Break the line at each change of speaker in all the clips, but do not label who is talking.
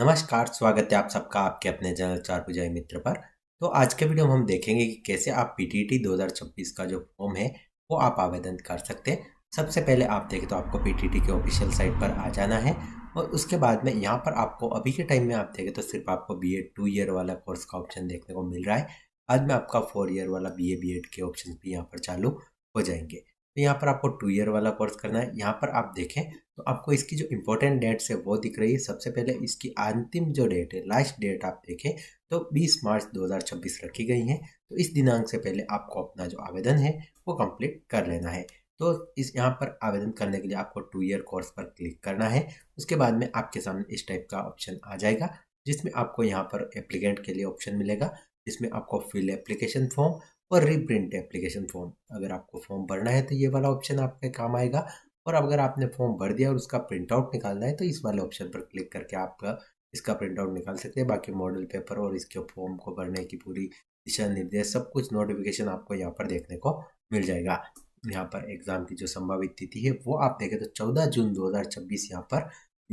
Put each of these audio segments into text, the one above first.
नमस्कार, स्वागत है आप सबका आपके अपने चैनल चार भुजाई मित्र पर। तो आज के वीडियो में हम देखेंगे कि कैसे आप पीटीटी 2026 का जो फॉर्म है वो आप आवेदन कर सकते हैं। सबसे पहले आप देखें तो आपको पीटीटी के ऑफिशियल साइट पर आ जाना है और उसके बाद में यहाँ पर आपको अभी के टाइम में आप देखें तो सिर्फ आपको बीएड 2 ईयर वाला कोर्स का ऑप्शन देखने को मिल रहा है। बाद में आपका 4 ईयर वाला बीए बीएड के ऑप्शन भी यहाँ पर चालू हो जाएंगे। तो यहाँ पर आपको 2 ईयर वाला कोर्स करना है। यहाँ पर आप देखें तो आपको इसकी जो इम्पोर्टेंट डेट्स है वो दिख रही है। सबसे पहले इसकी अंतिम जो डेट है, लास्ट डेट आप देखें तो 20 मार्च 2026 रखी गई है। तो इस दिनांक से पहले आपको अपना जो आवेदन है वो कंप्लीट कर लेना है। तो इस यहाँ पर आवेदन करने के लिए आपको 2 ईयर कोर्स पर क्लिक करना है। उसके बाद में आपके सामने इस टाइप का ऑप्शन आ जाएगा, जिसमें आपको यहाँ पर एप्लीकेंट के लिए ऑप्शन मिलेगा, जिसमें आपको फिल एप्लीकेशन फॉर्म और रीप्रिंट एप्लीकेशन फॉर्म। अगर आपको फॉर्म भरना है तो ये वाला ऑप्शन आपके काम आएगा, और अगर आपने फॉर्म भर दिया और उसका प्रिंट आउट निकालना है तो इस वाले ऑप्शन पर क्लिक करके आप इसका प्रिंट आउट निकाल सकते हैं। बाकी मॉडल पेपर और इसके फॉर्म को भरने की पूरी दिशा निर्देश सब कुछ नोटिफिकेशन आपको यहाँ पर देखने को मिल जाएगा। यहाँ पर एग्जाम की जो संभावित तिथि है वो आप देखें तो 14 जून 2026 यहाँ पर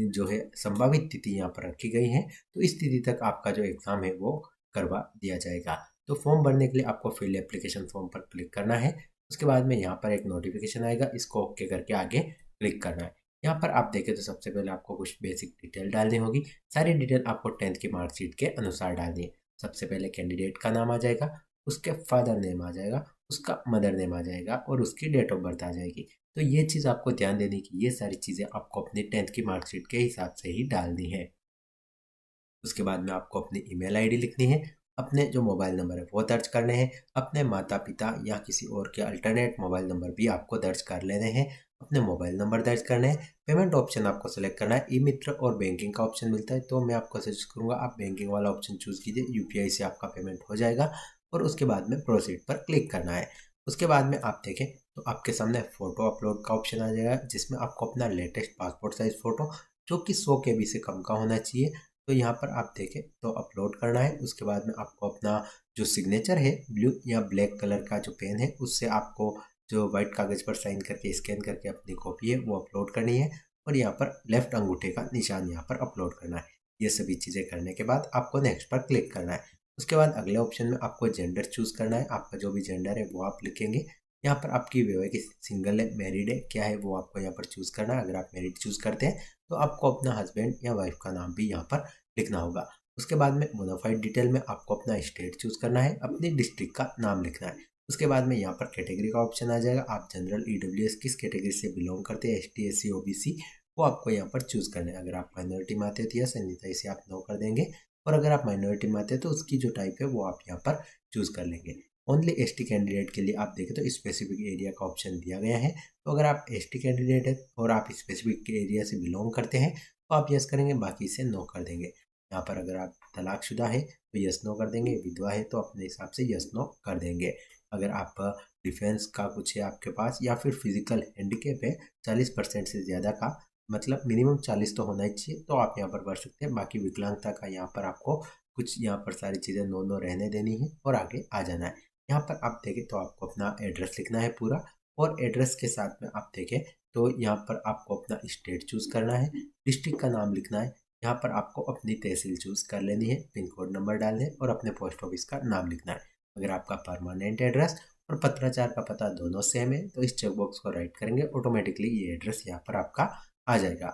जो है संभावित तिथि यहाँ पर रखी गई है। तो इस तिथि तक आपका जो एग्जाम है वो करवा दिया जाएगा। तो फॉर्म भरने के लिए आपको फिल एप्लीकेशन फॉर्म पर क्लिक करना है। उसके बाद में यहाँ पर एक नोटिफिकेशन आएगा, इसको ओके करके आगे क्लिक करना है। यहाँ पर आप देखें तो सबसे पहले आपको कुछ बेसिक डिटेल डालनी होगी। सारी डिटेल आपको 10th की मार्कशीट के अनुसार डालनी है। सबसे पहले कैंडिडेट का नाम आ जाएगा, उसके फादर नेम आ जाएगा, उसका मदर नेम आ जाएगा और उसकी डेट ऑफ बर्थ आ जाएगी। तो ये चीज़ आपको ध्यान देनी कि ये सारी चीज़ें आपको अपनी 10th की मार्कशीट के हिसाब से ही डालनी है। उसके बाद में आपको अपनी ईमेल आईडी लिखनी है, अपने जो मोबाइल नंबर है वो दर्ज करने हैं, अपने माता पिता या किसी और के अल्टरनेट मोबाइल नंबर भी आपको दर्ज कर लेने हैं, अपने मोबाइल नंबर दर्ज करने हैं। पेमेंट ऑप्शन आपको सेलेक्ट करना है। ई मित्र और बैंकिंग का ऑप्शन मिलता है, तो मैं आपको सजेस्ट करूंगा आप बैंकिंग वाला ऑप्शन चूज़ कीजिए। यूपीआई से आपका पेमेंट हो जाएगा और उसके बाद में प्रोसीड पर क्लिक करना है। उसके बाद में आप देखें तो आपके सामने फ़ोटो अपलोड का ऑप्शन आ जाएगा, जिसमें आपको अपना लेटेस्ट पासपोर्ट साइज़ फ़ोटो जो कि 100 KB से कम का होना चाहिए, तो यहाँ पर आप देखें तो अपलोड करना है। उसके बाद में आपको अपना जो सिग्नेचर है ब्लू या ब्लैक कलर का जो पेन है उससे आपको जो वाइट कागज़ पर साइन करके स्कैन करके अपनी कॉपी है वो अपलोड करनी है, और यहाँ पर लेफ्ट अंगूठे का निशान यहाँ पर अपलोड करना है। ये सभी चीज़ें करने के बाद आपको नेक्स्ट पर क्लिक करना है। उसके बाद अगले ऑप्शन में आपको जेंडर चूज़ करना है। आपका जो भी जेंडर है वो आप लिखेंगे। यहाँ पर आपकी वैवाहिक सिंगल है मैरिड है क्या है वो आपको यहाँ पर चूज़ करना है। अगर आप मैरिड चूज़ करते हैं तो आपको अपना हस्बैंड या वाइफ का नाम भी यहाँ पर लिखना होगा। उसके बाद में बोनाफाइड डिटेल में आपको अपना स्टेट चूज़ करना है, अपनी डिस्ट्रिक्ट का नाम लिखना है। उसके बाद में यहाँ पर कैटेगरी का ऑप्शन आ जाएगा। आप जनरल ईडब्ल्यूएस किस कैटेगरी से बिलोंग करते हैं, एसटी एससी ओबीसी, वो आपको यहाँ पर चूज़ करना है। अगर आप माइनॉरिटी में आते हैं तो यस, अन्यथा इसे आप नो कर देंगे, और अगर आप माइनॉरिटी में आते हैं तो उसकी जो टाइप है वो आप यहाँ पर चूज़ कर लेंगे। ओनली एसटी कैंडिडेट के लिए आप देखें तो स्पेसिफिक एरिया का ऑप्शन दिया गया है। तो अगर आप एसटी कैंडिडेट है और आप स्पेसिफिक एरिया से बिलोंग करते हैं तो आप यस करेंगे, बाकी इसे नो कर देंगे। यहाँ पर अगर आप तलाकशुदा है तो यस नो कर देंगे, विधवा है तो अपने हिसाब से यस नो कर देंगे। अगर आप डिफेंस का कुछ है आपके पास, या फिर फिजिकल हैंडीकैप है 40% से ज़्यादा का, मतलब मिनिमम 40 तो होना ही चाहिए, तो आप यहाँ पर भर सकते हैं। बाकी विकलांगता का यहाँ पर आपको कुछ यहाँ पर सारी चीज़ें नो नो रहने देनी है और आगे आ जाना है। यहाँ पर आप देखें तो आपको अपना एड्रेस लिखना है पूरा, और एड्रेस के साथ में आप देखें तो यहाँ पर आपको अपना स्टेट चूज़ करना है, डिस्ट्रिक्ट का नाम लिखना है। यहाँ पर आपको अपनी तहसील चूज़ कर लेनी है, पिन कोड नंबर डालना है और अपने पोस्ट ऑफिस का नाम लिखना है। अगर आपका परमानेंट एड्रेस और पत्राचार का पता दोनों सेम है तो इस चेकबॉक्स को राइट करेंगे, ऑटोमेटिकली ये एड्रेस यहाँ पर आपका आ जाएगा।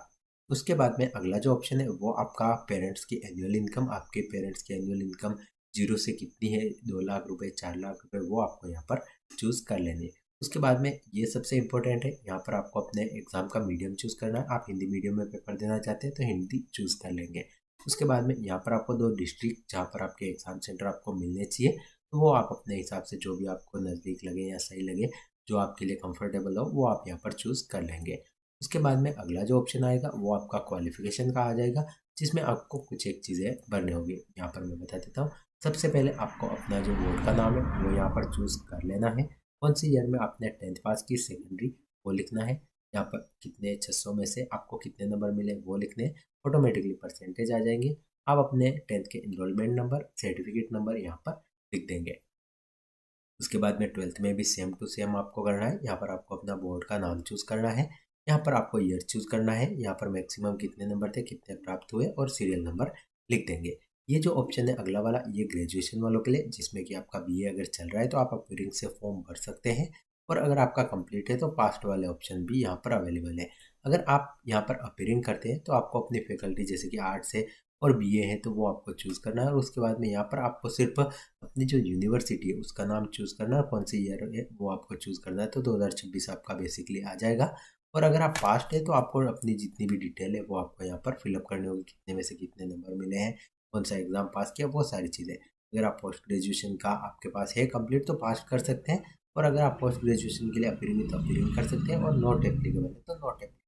उसके बाद में अगला जो ऑप्शन है वो आपका पेरेंट्स की एनुअल इनकम। आपके पेरेंट्स की एनुअल इनकम जीरो से कितनी है, 2 लाख रुपए, 4 लाख रुपए, वो आपको यहाँ पर चूज़ कर लेनी है। उसके बाद में ये सबसे इम्पोर्टेंट है, यहाँ पर आपको अपने एग्ज़ाम का मीडियम चूज़ करना है। आप हिंदी मीडियम में पेपर देना चाहते हैं तो हिंदी चूज़ कर लेंगे। उसके बाद में यहाँ पर आपको 2 डिस्ट्रिक्ट जहाँ पर आपके एग्ज़ाम सेंटर आपको मिलने चाहिए, तो वो आप अपने हिसाब से जो भी आपको नज़दीक लगे या सही लगे, जो आपके लिए कंफर्टेबल हो, वो आप यहाँ पर चूज़ कर लेंगे। उसके बाद में अगला जो ऑप्शन आएगा वो आपका क्वालिफिकेशन का आ जाएगा, जिसमें आपको कुछ एक चीज़ें भरनी होगी। यहाँ पर मैं बता देता हूँ। सबसे पहले आपको अपना जो बोर्ड का नाम है वो यहाँ पर चूज़ कर लेना है। कौन सी ईयर में आपने 10th पास की, सेकेंडरी, वो लिखना है। यहाँ पर कितने 600 में से आपको कितने नंबर मिले वो लिखने हैं, ऑटोमेटिकली परसेंटेज आ जाएंगे। आप अपने 10th के इनरोलमेंट नंबर, सर्टिफिकेट नंबर यहाँ पर लिख देंगे। उसके बाद में 12th में भी सेम टू सेम आपको करना है। यहाँ पर आपको अपना बोर्ड का नाम चूज़ करना है। यहाँ पर आपको ईयर चूज़ करना है, यहाँ पर मैक्सिमम कितने नंबर थे, कितने प्राप्त हुए और सीरियल नंबर लिख देंगे। ये जो ऑप्शन है अगला वाला, ये ग्रेजुएशन वालों के लिए, जिसमें कि आपका बीए अगर चल रहा है तो आप अपीयरिंग से फॉर्म भर सकते हैं, और अगर आपका कंप्लीट है तो पास्ट वाले ऑप्शन भी यहाँ पर अवेलेबल है। अगर आप यहाँ पर अपीयरिंग करते हैं तो आपको अपनी फैकल्टी जैसे कि आर्ट्स है और बीए है तो वो आपको चूज़ करना है, और उसके बाद में यहाँ पर आपको सिर्फ अपनी जो यूनिवर्सिटी है उसका नाम चूज़ करना है, कौन सी ईयर है वो आपको चूज़ करना है, तो 2026 आपका बेसिकली आ जाएगा। और अगर आप पास्ट है तो आपको अपनी जितनी भी डिटेल है वो आपको यहाँ पर फिलअप करनी होगी, कितने में से कितने नंबर मिले हैं, कौन सा एग्ज़ाम पास किया, वो सारी चीज़ें। अगर आप पोस्ट ग्रेजुएशन का आपके पास है कंप्लीट तो पास कर सकते हैं, और अगर आप पोस्ट ग्रेजुएशन के लिए अपीयरिंग है तो अपीयरिंग कर सकते हैं, और नॉट एप्लीकेबल है तो नॉट एप्लीकेबल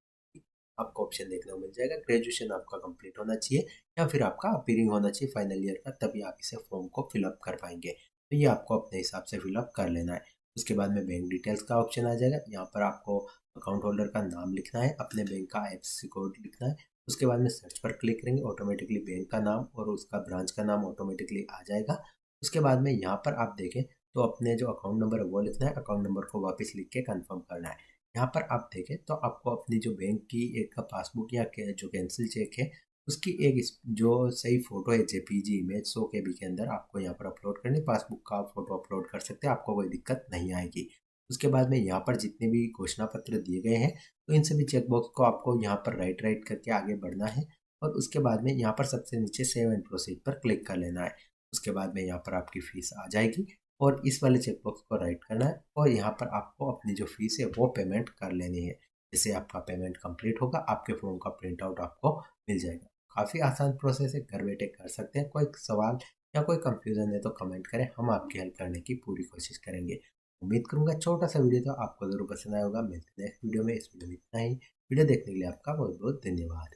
आपको ऑप्शन देखने को मिल जाएगा। ग्रेजुएशन आपका कंप्लीट होना चाहिए या फिर आपका अपीयरिंग होना चाहिए फाइनल ईयर का, तभी आप इसे फॉर्म को फिलअप कर पाएंगे। तो ये आपको अपने हिसाब से फिलअप कर लेना है। उसके बाद में बैंक डिटेल्स का ऑप्शन आ जाएगा, यहाँ पर आपको अकाउंट होल्डर का नाम लिखना है, अपने बैंक का आईएफएससी कोड लिखना है। उसके बाद में सर्च पर क्लिक करेंगे, ऑटोमेटिकली बैंक का नाम और उसका ब्रांच का नाम ऑटोमेटिकली आ जाएगा। उसके बाद में यहाँ पर आप देखें तो अपने जो अकाउंट नंबर है वो लिखना है, अकाउंट नंबर को वापस लिख के कंफर्म करना है। यहाँ पर आप देखें तो आपको अपनी जो बैंक की एक पासबुक या जो कैंसिल चेक है उसकी एक जो सही फोटो है जेपीजी इमेज 100 केबी के अंदर आपको यहाँ पर अपलोड करनी। पासबुक का आप फोटो अपलोड कर सकते हैं, आपको कोई दिक्कत नहीं आएगी। उसके बाद में यहाँ पर जितने भी घोषणा पत्र दिए गए हैं तो इन सभी चेकबॉक्स को आपको यहाँ पर राइट राइट करके आगे बढ़ना है, और उसके बाद में यहाँ पर सबसे नीचे सेव एंड प्रोसीड पर क्लिक कर लेना है। उसके बाद में यहाँ पर आपकी फ़ीस आ जाएगी, और इस वाले चेकबॉक्स को राइट करना है, और यहाँ पर आपको अपनी जो फीस है वो पेमेंट कर लेनी है। जैसे आपका पेमेंट कंप्लीट होगा आपके फॉर्म का प्रिंट आउट आपको मिल जाएगा। काफ़ी आसान प्रोसेस है, घर बैठे कर सकते हैं। कोई सवाल या कोई कंफ्यूजन है तो कमेंट करें, हम आपकी हेल्प करने की पूरी कोशिश करेंगे। उम्मीद करूंगा छोटा सा वीडियो था आपको ज़रूर पसंद आया होगा। मिलते हैं नेक्स्ट वीडियो में। इस वीडियो में इतना ही। वीडियो देखने के लिए आपका बहुत बहुत धन्यवाद।